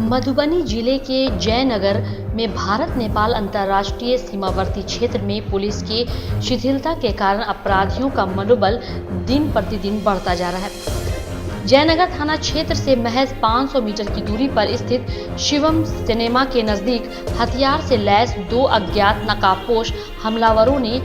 मधुबनी जिले के जयनगर में भारत नेपाल अंतर्राष्ट्रीय सीमावर्ती क्षेत्र में पुलिस की शिथिलता के कारण अपराधियों का मनोबल दिन प्रतिदिन बढ़ता जा रहा है। जयनगर थाना क्षेत्र से महज 500 मीटर की दूरी पर स्थित शिवम सिनेमा के नजदीक हथियार से लैस दो अज्ञात नकाबपोश हमलावरों ने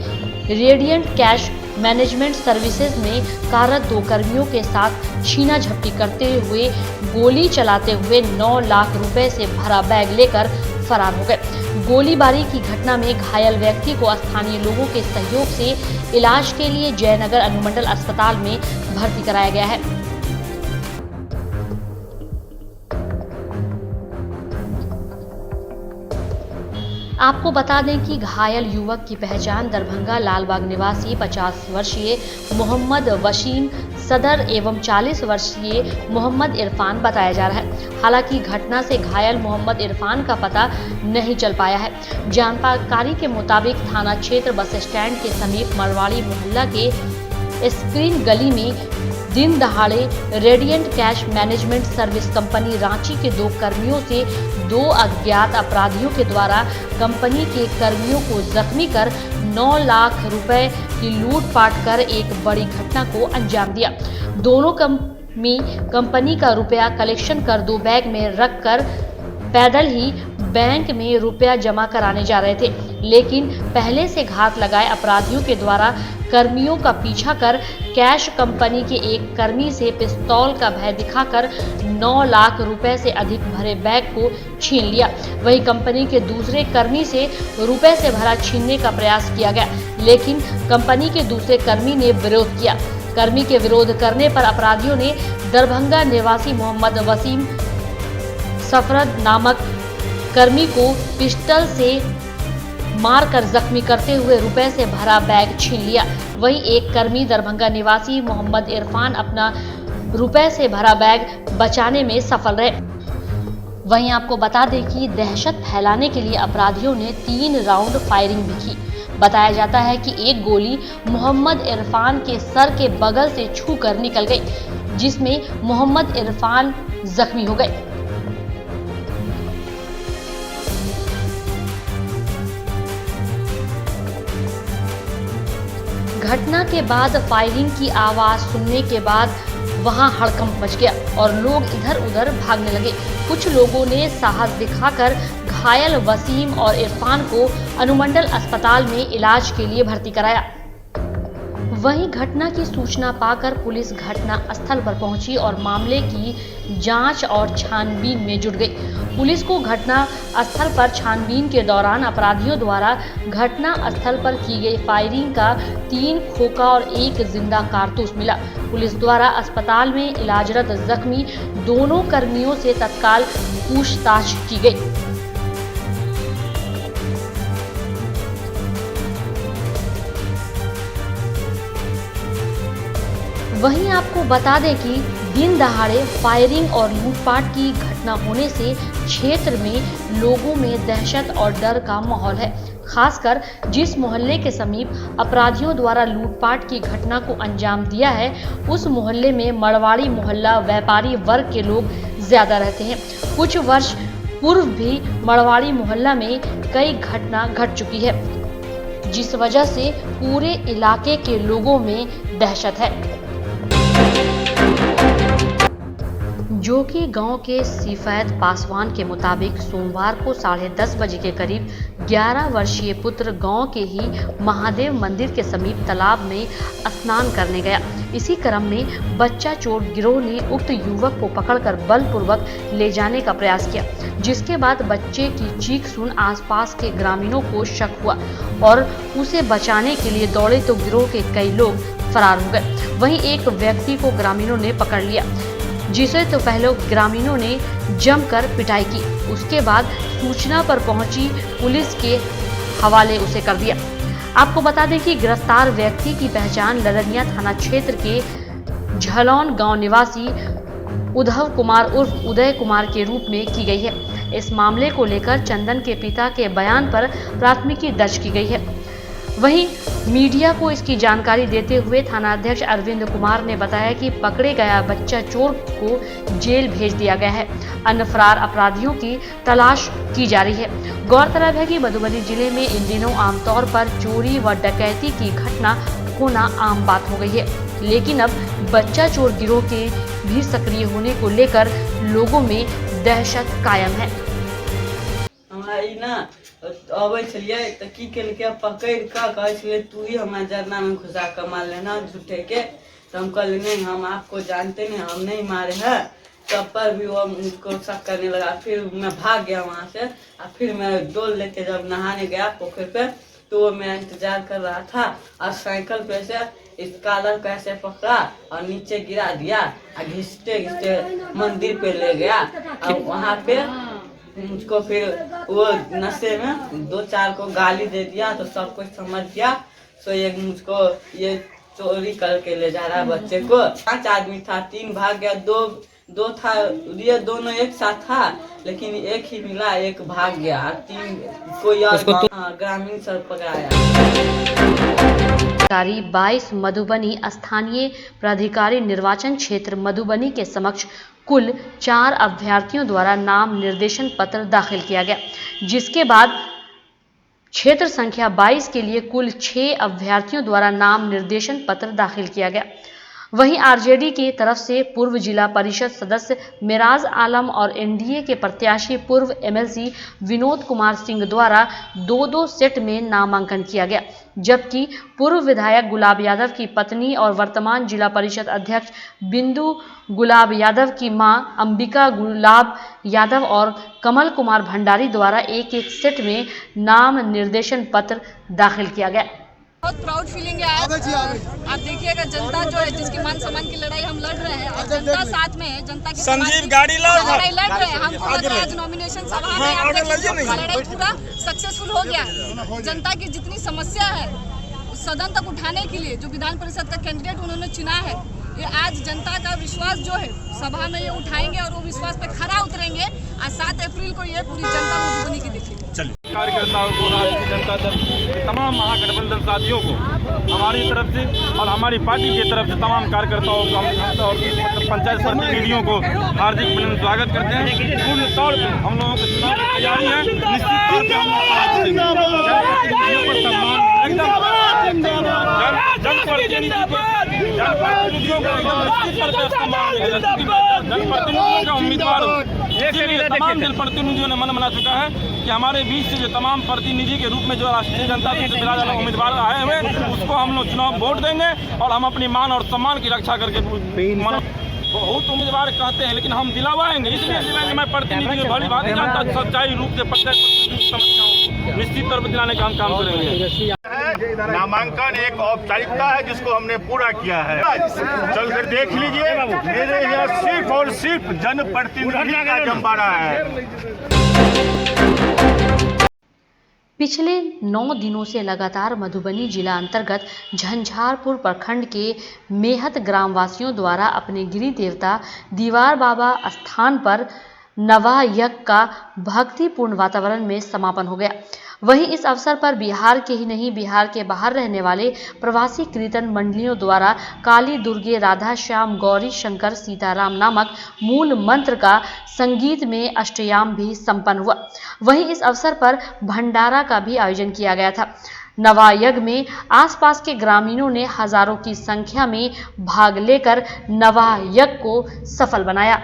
रेडिएंट कैश मैनेजमेंट सर्विसेज में कार्यरत दो कर्मियों के साथ छीना झपटी करते हुए गोली चलाते हुए 9 लाख रुपए से भरा बैग लेकर फरार हो गए। गोलीबारी की घटना में घायल व्यक्ति को स्थानीय लोगों के सहयोग से इलाज के लिए जयनगर अनुमंडल अस्पताल में भर्ती कराया गया है। आपको बता दें कि घायल युवक की पहचान दरभंगा लालबाग निवासी 50 वर्षीय मोहम्मद वसीम सदर एवं 40 वर्षीय मोहम्मद इरफान बताया जा रहा है। हालांकि घटना से घायल मोहम्मद इरफान का पता नहीं चल पाया है। जानकारी के मुताबिक थाना क्षेत्र बस स्टैंड के समीप मरवाड़ी मोहल्ला के स्क्रीन गली में दिन दहाड़े radiant cash management service company Ranchi के दो कर्मियों से दो अज्ञात अपराधियों के द्वारा कंपनी के कर्मियों को जख्मी कर 9 लाख रुपए की लूटपाट कर एक बड़ी घटना को अंजाम दिया। दोनों कंपनी का रुपया कलेक्शन कर दो बैग में रखकर पैदल ही बैंक में रुपया जमा कराने जा रहे थे, लेकिन पहले से घात लगाए अपराधियों के द्वारा कर्मियों का पीछा कर कैश कंपनी के एक कर्मी से पिस्तौल का भय दिखाकर 9 लाख रुपए से अधिक भरे बैग को छीन लिया। वहीं कंपनी के दूसरे कर्मी से रुपए से भरा छीनने का प्रयास किया गया, लेकिन कंपनी के दूसरे कर्मी ने विरोध किया। कर्मी के विरोध करने पर अपराधियों ने दरभंगा निवासी मोहम्मद वसीम सफरद नामक कर्मी को पिस्टल से मारकर जख्मी करते हुए रुपए से भरा बैग छीन लिया। वहीं एक कर्मी दरभंगा निवासी मोहम्मद इरफान अपना रुपए से भरा बैग बचाने में सफल रहे। वहीं आपको बता दें कि दहशत फैलाने के लिए अपराधियों ने 3 राउंड फायरिंग भी की। बताया जाता है कि एक गोली मोहम्मद इरफान के सर के बगल से छूकर निकल गई, जिसमें मोहम्मद इरफान जख्मी हो गए। घटना के बाद फायरिंग की आवाज सुनने के बाद वहां हड़कंप मच गया और लोग इधर उधर भागने लगे। कुछ लोगों ने साहस दिखाकर घायल वसीम और इरफान को अनुमंडल अस्पताल में इलाज के लिए भर्ती कराया। वहीं घटना की सूचना पाकर पुलिस घटना स्थल पर पहुंची और मामले की जांच और छानबीन में जुट गई। पुलिस को घटना स्थल पर छानबीन के दौरान अपराधियों द्वारा घटना स्थल पर की गई फायरिंग का 3 खोखा और 1 जिंदा कारतूस मिला। पुलिस द्वारा अस्पताल में इलाजरत जख्मी दोनों कर्मियों से तत्काल पूछताछ की गई। वहीं आपको बता दें कि दिन दहाड़े फायरिंग और लूटपाट की घटना होने से क्षेत्र में लोगों में दहशत और डर का माहौल है। खासकर जिस मोहल्ले के समीप अपराधियों द्वारा लूटपाट की घटना को अंजाम दिया है, उस मोहल्ले में मरवाड़ी मोहल्ला व्यापारी वर्ग के लोग ज्यादा रहते हैं। कुछ वर्ष पूर्व भी मरवाड़ी मोहल्ला में कई घटना घट चुकी है, जिस वजह से पूरे इलाके के लोगों में दहशत है। जो कि गांव के सिफैत पासवान के मुताबिक सोमवार को 10:30 बजे के करीब 11 वर्षीय पुत्र गांव के ही महादेव मंदिर के समीप तालाब में स्नान करने गया। इसी क्रम में बच्चा चोर गिरोह ने उक्त युवक को पकड़कर बलपूर्वक ले जाने का प्रयास किया, जिसके बाद बच्चे की चीख सुन आसपास के ग्रामीणों को शक हुआ और उसे बचाने के लिए दौड़े तो गिरोह के कई लोग फरार हो गए। वहीं एक व्यक्ति को ग्रामीणों ने पकड़ लिया, जिसे तो पहले ग्रामीणों ने जमकर पिटाई की, उसके बाद सूचना पर पहुंची पुलिस के हवाले उसे कर दिया। आपको बता दें कि गिरफ्तार व्यक्ति की पहचान ललनिया थाना क्षेत्र के झलौन गांव निवासी उद्धव कुमार उर्फ उदय कुमार के रूप में की गई है। इस मामले को लेकर चंदन के पिता के बयान पर प्राथमिकी दर्ज की गई है। वहीं मीडिया को इसकी जानकारी देते हुए थानाध्यक्ष अरविंद कुमार ने बताया कि पकड़े गया बच्चा चोर को जेल भेज दिया गया है। अन्य फरार अपराधियों की तलाश की जा रही है। गौरतलब है कि मधुबनी जिले में इन दिनों आमतौर पर चोरी व डकैती की घटना होना आम बात हो गई है, लेकिन अब बच्चा चोर गिरोह के भी सक्रिय होने को लेकर लोगों में दहशत कायम है। अबै छलिए त की केलकै पकड़ के कहै छलिए तू ही हमारे जरना में घुसा कर मार लेना झूठे के। तो हम कहले नहीं, हम आपको जानते नहीं, हम नहीं मारे हैं। तब पर भी वो मुझको शक करने लगा। फिर मैं भाग गया वहाँ से। और फिर मैं डोल लेके जब नहाने गया पोखर पे, तो वो मैं इंतजार कर रहा था और साइकिल पे से इस कालर को ऐसे पकड़ा और नीचे गिरा दिया और घिसते घिसते मंदिर पे ले गया। और वहाँ पे मुझको फिर वो नशे में 2-4 को गाली दे दिया, तो सब कुछ समझ गया। तो ये मुझको ये चोरी करके ले जा रहा है बच्चे को। 5 आदमी था, 3 भाग गया, दो था। ये दोनों एक साथ था, लेकिन एक ही मिला, एक भाग गया। 3 कोई और ग्रामीण सर पकड़ाया। 22 मधुबनी स्थानीय प्राधिकारी निर्वाचन क्षेत्र मधुबनी के समक्ष कुल 4 अभ्यर्थियों द्वारा नाम निर्देशन पत्र दाखिल किया गया, जिसके बाद क्षेत्र संख्या 22 के लिए कुल 6 अभ्यर्थियों द्वारा नाम निर्देशन पत्र दाखिल किया गया। वहीं आरजेडी की तरफ से पूर्व जिला परिषद सदस्य मिराज आलम और एनडीए के प्रत्याशी पूर्व एमएलसी विनोद कुमार सिंह द्वारा 2-2 सेट में नामांकन किया गया, जबकि पूर्व विधायक गुलाब यादव की पत्नी और वर्तमान जिला परिषद अध्यक्ष बिंदु गुलाब यादव की मां अंबिका गुलाब यादव और कमल कुमार भंडारी द्वारा 1-1 सेट में नाम निर्देशन पत्र दाखिल किया गया। बहुत प्राउड फीलिंग है आज। आप देखिएगा जनता जो है, जिसकी मान सम्मान की लड़ाई हम लड़ रहे हैं, और जनता साथ में है, जनता की लड़ाई लड़ रहे हैं। हमको लग रहा है आज नॉमिनेशन सभा में लड़ाई पूरा सक्सेसफुल हो गया। जनता की जितनी समस्या है सदन तक उठाने के लिए जो विधान परिषद का कैंडिडेट उन्होंने चुना है, ये आज जनता का विश्वास जो है सभा में ये उठाएंगे और वो विश्वास पे खरा उतरेंगे। आज 7 अप्रैल को ये पूरी जनता मधुबनी की दिखेगी। कार्यकर्ताओं को, राष्ट्रीय जनता दल तमाम महागठबंधन साथियों को हमारी तरफ से और हमारी पार्टी की तरफ से तमाम कार्यकर्ताओं को और पंचायत प्रतिनिधियों को हार्दिक अभिनंदन स्वागत करते हैं। पूर्ण तौर पर हम लोगों की चुनाव की तैयारी है। निश्चित तौर पर जनप्रतिनिधियों का उम्मीदवार तमाम जनप्रतिनिधियों ने मन बना चुका है कि हमारे बीच से जो तमाम प्रतिनिधि के रूप में जो राष्ट्रीय जनता दल से विराजमान उम्मीदवार आए हुए, उसको हम लोग चुनाव वोट देंगे और हम अपनी मान और सम्मान की रक्षा करके बहुत उम्मीदवार कहते हैं, लेकिन हम दिलावाएंगे। इसलिए मैं प्रतिनिधि की भली बात जानता, सच्चाई रूप से प्रत्येक समस्याओं को निश्चित तौर पर दिलाने का हम काम करेंगे। नामांकन एक औपचारिकता है जिसको हमने पूरा किया है। चलकर देख लीजिए, मेरे यहाँ सिर्फ और सिर्फ जनप्रतिनिधि का जमवाड़ा है। पिछले 9 दिनों से लगातार मधुबनी जिला अंतर्गत झंझारपुर प्रखंड के मेहत ग्रामवासियों द्वारा अपने गिरी देवता दीवार बाबा स्थान पर नवाह यज्ञ का भक्तिपूर्ण वातावरण में समापन हो गया। वहीं इस अवसर पर बिहार के ही नहीं, बिहार के बाहर रहने वाले प्रवासी कीर्तन मंडलियों द्वारा काली, दुर्गे, राधा, श्याम, गौरी, शंकर, सीताराम नामक मूल मंत्र का संगीत में अष्टयाम भी संपन्न हुआ। वहीं इस अवसर पर भंडारा का भी आयोजन किया गया था। नवाह यज्ञ में आसपास के ग्रामीणों ने हजारों की संख्या में भाग लेकर नवाह यज्ञ को सफल बनाया।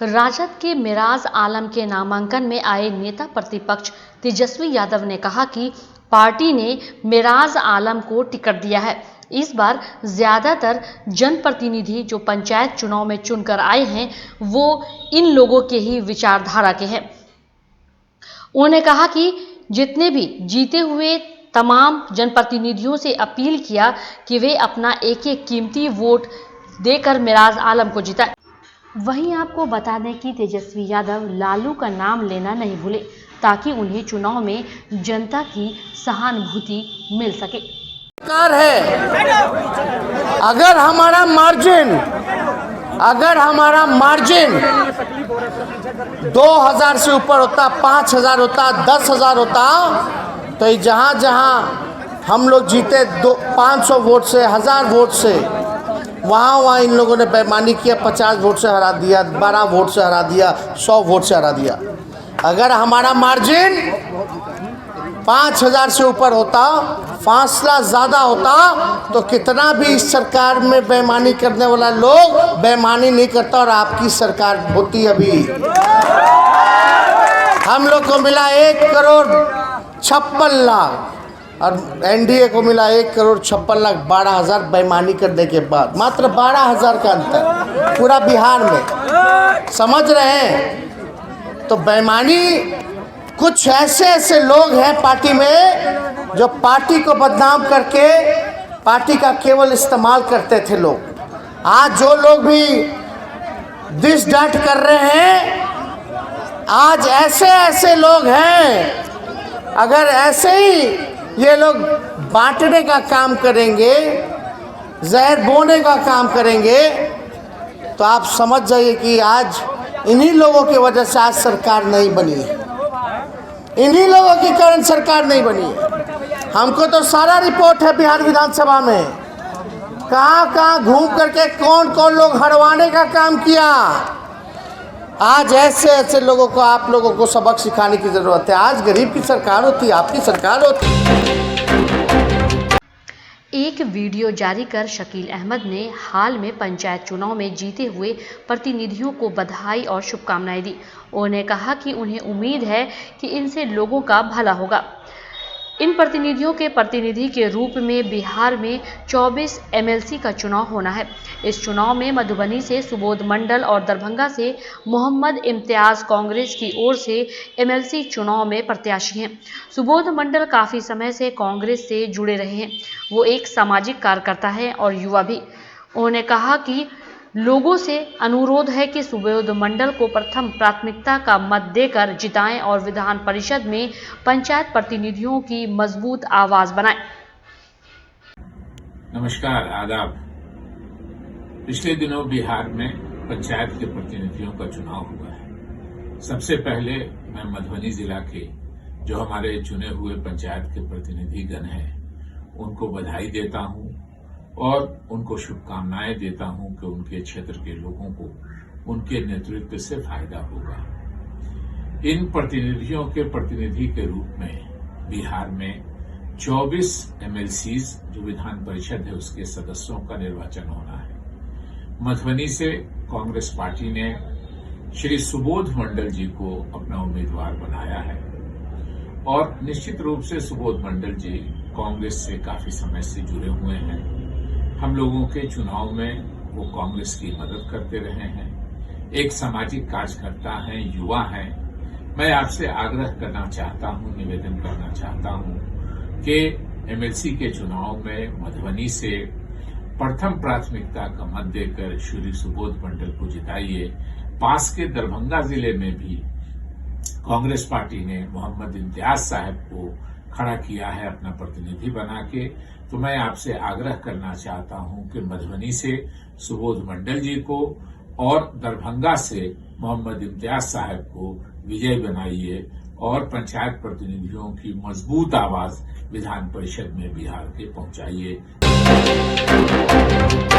राजद के मिराज आलम के नामांकन में आए नेता प्रतिपक्ष तेजस्वी यादव ने कहा कि पार्टी ने मिराज आलम को टिकट दिया है, इस बार ज़्यादातर जनप्रतिनिधि जो पंचायत चुनाव में चुनकर आए हैं वो इन लोगों के ही विचारधारा के हैं। उन्होंने कहा कि जितने भी जीते हुए तमाम जनप्रतिनिधियों से अपील किया कि वे अपना एक एक कीमती वोट देकर मिराज आलम को जिताएं। वहीं आपको बता दें कि तेजस्वी यादव लालू का नाम लेना नहीं भूले ताकि उन्हें चुनाव में जनता की सहानुभूति मिल सके। अगर हमारा मार्जिन 2000 से ऊपर होता, 5000 होता, 10,000 होता, तो जहाँ हम लोग जीते 500 वोट से, 1000 वोट से, वहाँ इन लोगों ने बेईमानी किया, 50 वोट से हरा दिया, 12 वोट से हरा दिया, 100 वोट से हरा दिया। अगर हमारा मार्जिन 5000 से ऊपर होता, फासला ज़्यादा होता, तो कितना भी इस सरकार में बेईमानी करने वाला लोग बेईमानी नहीं करता और आपकी सरकार होती। अभी हम लोग को मिला 1,56,00,000 और एनडीए को मिला 1,56,00,000, 12,000 बेईमानी करने के बाद, मात्र 12,000 का अंतर पूरा बिहार में, समझ रहे हैं। तो बेईमानी, कुछ ऐसे लोग हैं पार्टी में जो पार्टी को बदनाम करके पार्टी का केवल इस्तेमाल करते थे लोग। आज जो लोग भी दिस डांट कर रहे हैं, आज ऐसे लोग हैं। अगर ऐसे ही ये लोग बांटने का काम करेंगे, जहर बोने का काम करेंगे, तो आप समझ जाइए कि आज इन्हीं लोगों की वजह से आज सरकार नहीं बनी है, इन्हीं लोगों के कारण सरकार नहीं बनी। हमको तो सारा रिपोर्ट है बिहार विधानसभा में, कहाँ घूम करके कौन लोग हरवाने का काम किया। आज ऐसे लोगों को, आप लोगों को सबक सिखाने की जरूरत है। आज गरीब की सरकार होती, आपकी सरकार होती। एक वीडियो जारी कर शकील अहमद ने हाल में पंचायत चुनाव में जीते हुए प्रतिनिधियों को बधाई और शुभकामनाएं दी। उन्होंने कहा कि उन्हें उम्मीद है कि इनसे लोगों का भला होगा। इन प्रतिनिधियों के प्रतिनिधि के रूप में बिहार में 24 एमएलसी का चुनाव होना है। इस चुनाव में मधुबनी से सुबोध मंडल और दरभंगा से मोहम्मद इम्तियाज कांग्रेस की ओर से एमएलसी चुनाव में प्रत्याशी हैं। सुबोध मंडल काफ़ी समय से कांग्रेस से जुड़े रहे हैं। वो एक सामाजिक कार्यकर्ता है और युवा भी। उन्होंने कहा कि लोगों से अनुरोध है कि सुबोध मंडल को प्रथम प्राथमिकता का मत देकर जिताएं और विधान परिषद में पंचायत प्रतिनिधियों की मजबूत आवाज बनाएं। नमस्कार, आदाब। पिछले दिनों बिहार में पंचायत के प्रतिनिधियों का चुनाव हुआ है। सबसे पहले मैं मधुबनी जिला के जो हमारे चुने हुए पंचायत के प्रतिनिधिगण हैं उनको बधाई देता हूं और उनको शुभकामनाएं देता हूं कि उनके क्षेत्र के लोगों को उनके नेतृत्व से फायदा होगा। इन प्रतिनिधियों के प्रतिनिधि के रूप में बिहार में 24 एमएलसीज जो विधान परिषद है उसके सदस्यों का निर्वाचन होना है। मधुबनी से कांग्रेस पार्टी ने श्री सुबोध मंडल जी को अपना उम्मीदवार बनाया है और निश्चित रूप से सुबोध मंडल जी कांग्रेस से काफी समय से जुड़े हुए हैं। हम लोगों के चुनाव में वो कांग्रेस की मदद करते रहे हैं। एक सामाजिक कार्यकर्ता हैं, युवा हैं। मैं आपसे आग्रह करना चाहता हूं, निवेदन करना चाहता हूं कि एमएलसी के चुनाव में मधुबनी से प्रथम प्राथमिकता का मत देकर श्री सुबोध मंडल को जिताइए। पास के दरभंगा जिले में भी कांग्रेस पार्टी ने मोहम्मद इम्तियाज साहब को खड़ा किया है अपना प्रतिनिधि बना के। तो मैं आपसे आग्रह करना चाहता हूं कि मधुबनी से सुबोध मंडल जी को और दरभंगा से मोहम्मद इम्तियाज साहब को विजय बनाइए और पंचायत प्रतिनिधियों की मजबूत आवाज विधान परिषद में बिहार के पहुंचाइए।